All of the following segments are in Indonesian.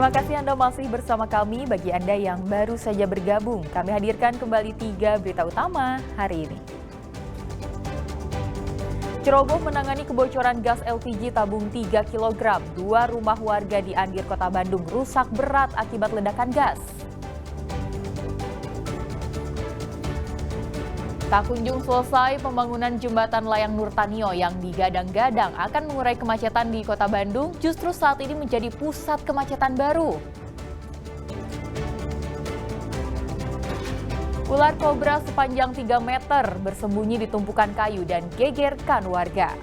Terima kasih Anda masih bersama kami. Bagi Anda yang baru saja bergabung, kami hadirkan kembali 3 berita utama hari ini. Ceroboh menangani kebocoran gas LPG tabung 3 kg. 2 rumah warga di Andir, Kota Bandung rusak berat akibat ledakan gas. Tak kunjung selesai pembangunan jembatan layang Nurtanio yang digadang-gadang akan mengurai kemacetan di Kota Bandung, justru saat ini menjadi pusat kemacetan baru. Ular kobra sepanjang 3 meter bersembunyi di tumpukan kayu dan gegerkan warga.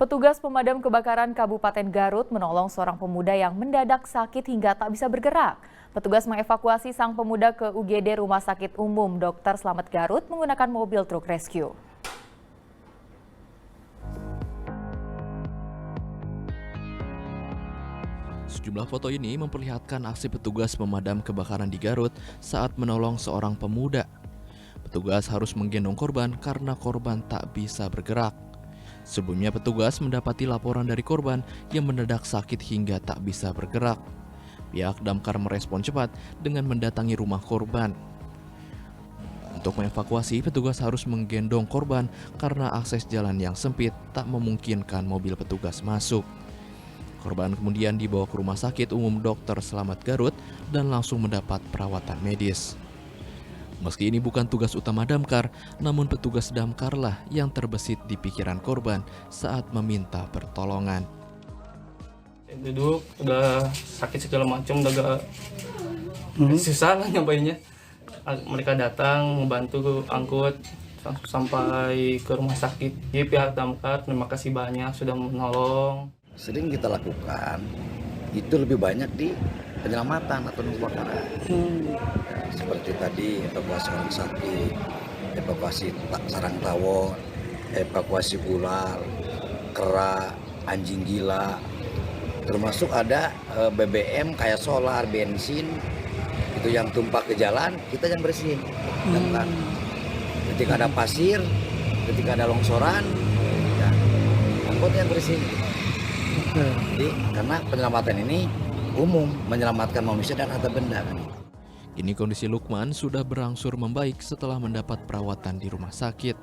Petugas pemadam kebakaran Kabupaten Garut menolong seorang pemuda yang mendadak sakit hingga tak bisa bergerak. Petugas mengevakuasi sang pemuda ke UGD Rumah Sakit Umum Dr. Slamet Garut menggunakan mobil truk rescue. Sejumlah foto ini memperlihatkan aksi petugas pemadam kebakaran di Garut saat menolong seorang pemuda. Petugas harus menggendong korban karena korban tak bisa bergerak. Sebelumnya petugas mendapati laporan dari korban yang mendadak sakit hingga tak bisa bergerak. Pihak damkar merespon cepat dengan mendatangi rumah korban. Untuk mengevakuasi, petugas harus menggendong korban karena akses jalan yang sempit tak memungkinkan mobil petugas masuk. Korban kemudian dibawa ke Rumah Sakit Umum Dr. Slamet Garut dan langsung mendapat perawatan medis. Meski ini bukan tugas utama damkar, namun petugas damkarlah yang terbesit di pikiran korban saat meminta pertolongan. Duduk, udah sakit segala macam, udah gak susah lah nyampainya. Mereka datang membantu angkut sampai ke rumah sakit. Jadi pihak damkar terima kasih banyak sudah menolong. Sering kita lakukan, itu lebih banyak di penyelamatan atau kebakaran. Seperti tadi evakuasi orang sakit, evakuasi sarang tawon, evakuasi ular, kera, anjing gila, termasuk ada BBM kayak solar, bensin, itu yang tumpah ke jalan, kita yang bersihin. Dan ketika ada pasir, ketika ada longsoran, ya, angkut yang bersihin. Jadi karena penyelamatan ini umum, menyelamatkan manusia dan harta benda. Kini kondisi Lukman sudah berangsur membaik setelah mendapat perawatan di rumah sakit.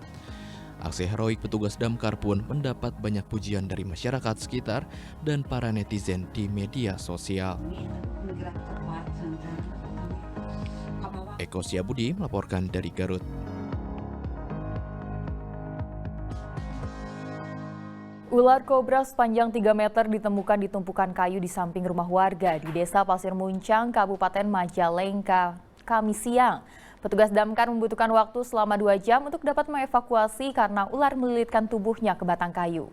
Aksi heroik petugas damkar pun mendapat banyak pujian dari masyarakat sekitar dan para netizen di media sosial. Eko Siabudi melaporkan dari Garut. Ular kobra sepanjang 3 meter ditemukan di tumpukan kayu di samping rumah warga di Desa Pasir Muncang, Kabupaten Majalengka, Kamis siang. Petugas damkar membutuhkan waktu selama 2 jam untuk dapat mengevakuasi karena ular melilitkan tubuhnya ke batang kayu.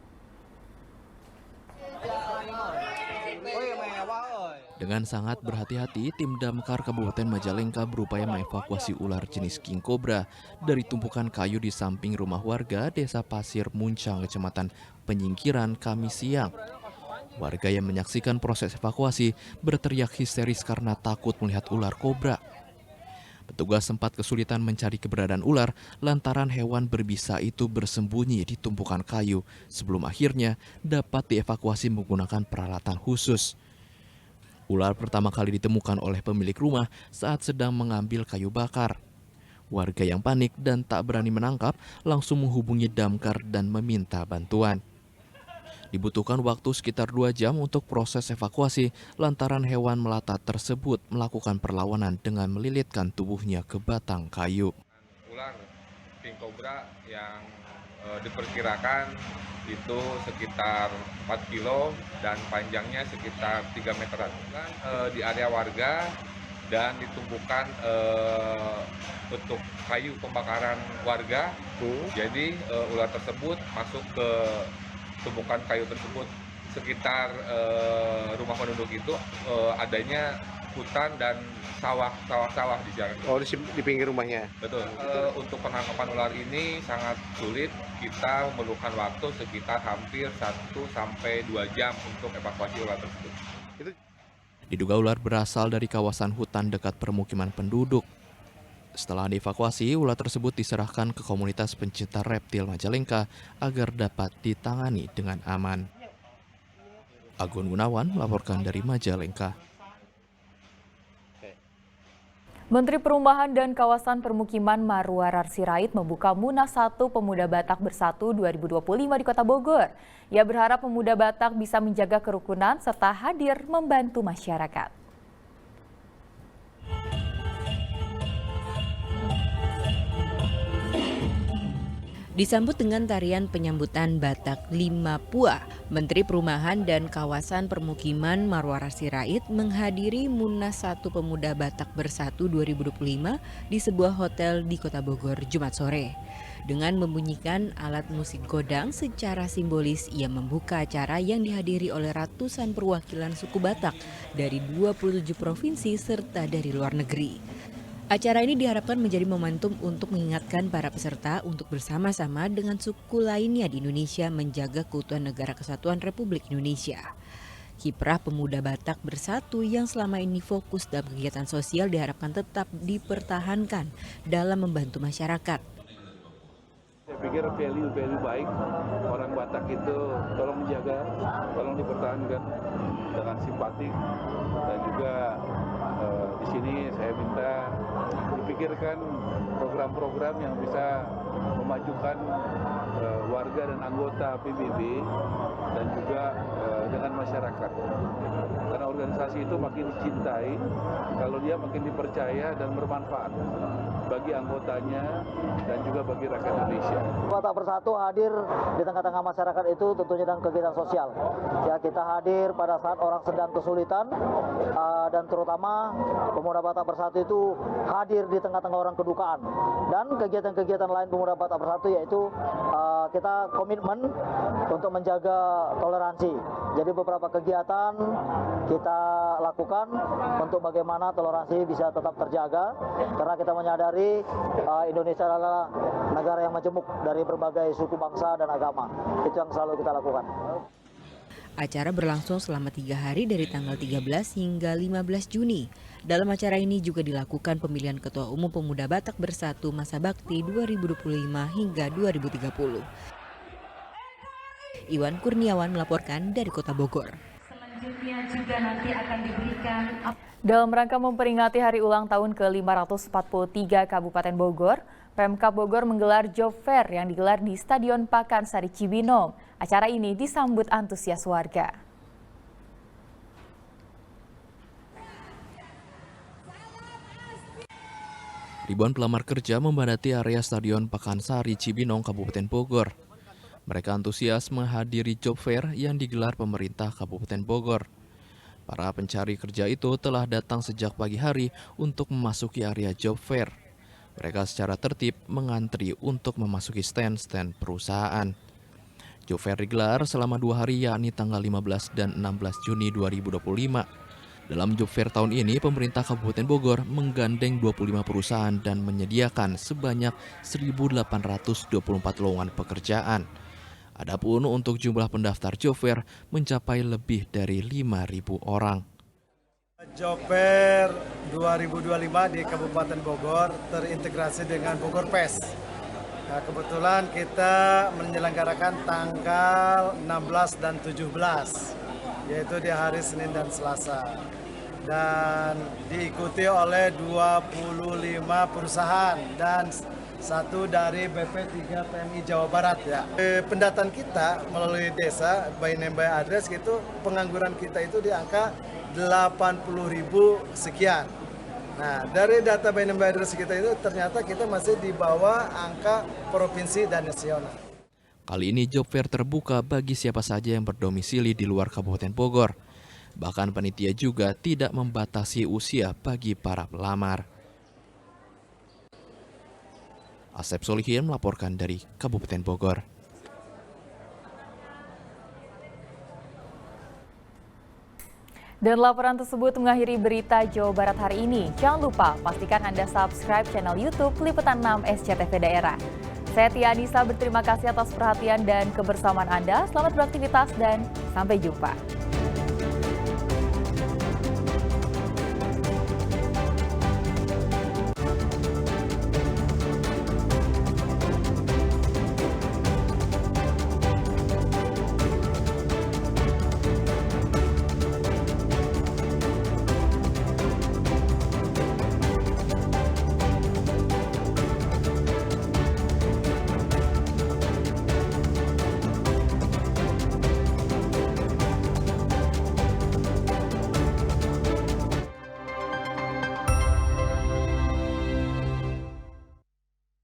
Dengan sangat berhati-hati, tim damkar Kabupaten Majalengka berupaya mengevakuasi ular jenis king cobra dari tumpukan kayu di samping rumah warga Desa Pasir Muncang, Kecamatan Penyingkiran, Kamis siang. Warga yang menyaksikan proses evakuasi berteriak histeris karena takut melihat ular kobra. Petugas sempat kesulitan mencari keberadaan ular lantaran hewan berbisa itu bersembunyi di tumpukan kayu sebelum akhirnya dapat dievakuasi menggunakan peralatan khusus. Ular pertama kali ditemukan oleh pemilik rumah saat sedang mengambil kayu bakar. Warga yang panik dan tak berani menangkap langsung menghubungi damkar dan meminta bantuan. Dibutuhkan waktu sekitar 2 jam untuk proses evakuasi lantaran hewan melata tersebut melakukan perlawanan dengan melilitkan tubuhnya ke batang kayu. Ular king cobra yang diperkirakan itu sekitar 4 kilo dan panjangnya sekitar 3 meteran. Di area warga dan ditumpukan untuk kayu pembakaran warga. Jadi ular tersebut masuk ke tumpukan kayu tersebut. Sekitar rumah penduduk itu adanya hutan dan sawah-sawah di jalan. Oh, di pinggir rumahnya. Betul. Untuk penangkapan ular ini sangat sulit. Kita memerlukan waktu sekitar hampir 1 sampai 2 jam untuk evakuasi ular tersebut. Diduga ular berasal dari kawasan hutan dekat permukiman penduduk. Setelah dievakuasi, ular tersebut diserahkan ke komunitas pencinta reptil Majalengka agar dapat ditangani dengan aman. Agun Gunawan melaporkan dari Majalengka. Menteri Perumahan dan Kawasan Permukiman Marwarar Sirait membuka Munas 1 Pemuda Batak Bersatu 2025 di Kota Bogor. Ia berharap pemuda Batak bisa menjaga kerukunan serta hadir membantu masyarakat. Disambut dengan tarian penyambutan Batak Lima Pua, Menteri Perumahan dan Kawasan Permukiman Marwarar Sirait menghadiri Munas 1 Pemuda Batak Bersatu 2025 di sebuah hotel di Kota Bogor Jumat sore. Dengan membunyikan alat musik godang secara simbolis, ia membuka acara yang dihadiri oleh ratusan perwakilan suku Batak dari 27 provinsi serta dari luar negeri. Acara ini diharapkan menjadi momentum untuk mengingatkan para peserta untuk bersama-sama dengan suku lainnya di Indonesia menjaga keutuhan Negara Kesatuan Republik Indonesia. Kiprah pemuda Batak Bersatu yang selama ini fokus dalam kegiatan sosial diharapkan tetap dipertahankan dalam membantu masyarakat. Saya pikir value baik orang Batak itu tolong menjaga, tolong dipertahankan dengan simpatik, dan juga di sini saya minta dipikirkan program-program yang bisa memajukan warga dan anggota PBB dan juga dengan masyarakat. Karena organisasi itu makin dicintai kalau dia makin dipercaya dan bermanfaat bagi anggotanya dan juga bagi rakyat Indonesia. Batak Bersatu hadir di tengah-tengah masyarakat itu tentunya dengan kegiatan sosial. Ya, kita hadir pada saat orang sedang kesulitan dan terutama pemuda Batak Bersatu itu hadir di tengah-tengah orang kedukaan. Dan kegiatan-kegiatan lain pemuda Batak Bersatu yaitu kita komitmen untuk menjaga toleransi. Jadi beberapa kegiatan kita lakukan untuk bagaimana toleransi bisa tetap terjaga karena kita menyadari Indonesia adalah negara yang majemuk dari berbagai suku bangsa dan agama. Itu yang selalu kita lakukan. Acara berlangsung selama 3 hari dari tanggal 13 hingga 15 Juni. Dalam acara ini juga dilakukan pemilihan Ketua Umum Pemuda Batak Bersatu Masa Bakti 2025 hingga 2030. Iwan Kurniawan melaporkan dari Kota Bogor. Selanjutnya juga nanti akan diberikan dalam rangka memperingati hari ulang tahun ke-543 Kabupaten Bogor, Pemkab Bogor menggelar Job Fair yang digelar di Stadion Pakansari Cibinong. Acara ini disambut antusias warga. Ribuan pelamar kerja memadati area Stadion Pakansari Cibinong, Kabupaten Bogor. Mereka antusias menghadiri Job Fair yang digelar pemerintah Kabupaten Bogor. Para pencari kerja itu telah datang sejak pagi hari untuk memasuki area Job Fair. Mereka secara tertib mengantri untuk memasuki stand-stand perusahaan. Job Fair digelar selama 2 hari yakni tanggal 15 dan 16 Juni 2025. Dalam Job Fair tahun ini, pemerintah Kabupaten Bogor menggandeng 25 perusahaan dan menyediakan sebanyak 1.824 lowongan pekerjaan. Adapun untuk jumlah pendaftar Job Fair mencapai lebih dari 5.000 orang. Job Fair 2025 di Kabupaten Bogor terintegrasi dengan Bogor Pes. Nah, kebetulan kita menyelenggarakan tanggal 16 dan 17, yaitu di hari Senin dan Selasa. Dan diikuti oleh 25 perusahaan dan satu dari BP3 PMI Jawa Barat ya. Pendataan kita melalui desa by name by address gitu, pengangguran kita itu di angka 80.000 sekian. Nah, dari data by name by address kita itu ternyata kita masih di bawah angka provinsi dan nasional. Kali ini Job Fair terbuka bagi siapa saja yang berdomisili di luar Kabupaten Bogor. Bahkan panitia juga tidak membatasi usia bagi para pelamar. Asep Solihin melaporkan dari Kabupaten Bogor. Dan laporan tersebut mengakhiri berita Jawa Barat hari ini. Jangan lupa pastikan Anda subscribe channel YouTube Liputan 6 SCTV Daerah. Saya Tia Anissa berterima kasih atas perhatian dan kebersamaan Anda. Selamat beraktivitas dan sampai jumpa.